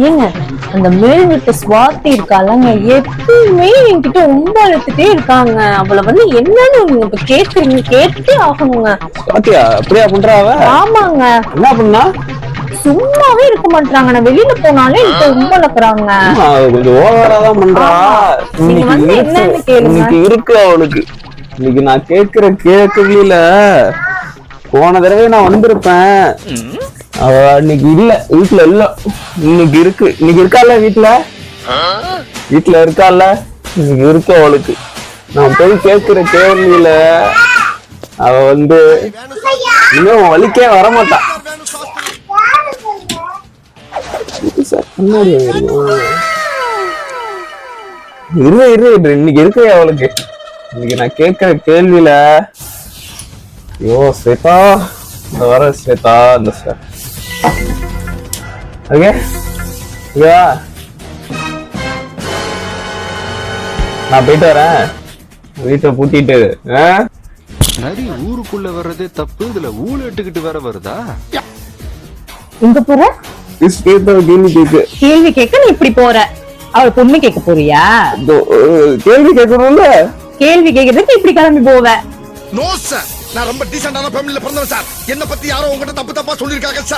ஏங்க அந்த மேல் வீட்டு ஸ்வாதி இருக்காலங்க எப்பவுமே என்கிட்ட ரொம்ப அழுத்துட்டே இருக்காங்க. அவளை என்னன்னு நீங்க இப்ப கேக்குறீங்க, கேட்டே ஆகணுங்க. பாத்தியா அப்படியா பண்றாவ? ஆமாங்க. என்ன பண்ணா? சும்மாவே இருக்க மாட்டாங்க. நான் வெளியில போனாலே எனக்கு ரொம்ப இழக்கிறாங்க. கொஞ்சம் ஓவரா தான் பண்றா. நீங்க என்னன்னு கேளுங்க. இன்னைக்கு இருக்கு அவளுக்கு. இன்னைக்கு நான் கேக்குற கேள்வியில போன தடவை நான் வந்திருப்பேன். அவ இன்னைக்கு இல்ல, வீட்டுல இல்ல. இன்னைக்கு இருக்கு. இன்னைக்கு இருக்கால வீட்டுல? வீட்டுல இருக்கால? இன்னைக்கு இருக்கு அவளுக்கு. நான் போய் கேக்குற கேள்வியில அவ இன்னும் வலிக்கே வரமாட்டா. இன்னைக்கு இருக்கு அவளுக்கு. இன்னைக்கு நான் கேக்குற கேள்வியில ஐயோ ஸ்வேதா, இந்த வர ஸ்வேதா, இந்த ஓகே ஓகேவா? நான் போயிட்டு வரேன். வீட்டை பூட்டிட்டு நரி ஊருக்குள்ள வர்றதே தப்பு, இதுல ஊழ இட்டுக்கிட்டு வேற வருதா? எங்க போற? கேள்வி கேட்க நீ இப்படி போற? அவள் பொண்ணு கேட்க போறியா? கேள்வி கேட்கணும்ல. கேள்வி கேட்கறதுக்கு இப்படி கிளம்பி போவ? நோ சார், நான் ரொம்ப டீசென்டான ஃபேமிலில பிறந்தவன் சார். என்ன பத்தி யாரோ உங்ககிட்ட தப்பு தப்பா சொல்லிருக்காங்க சார்.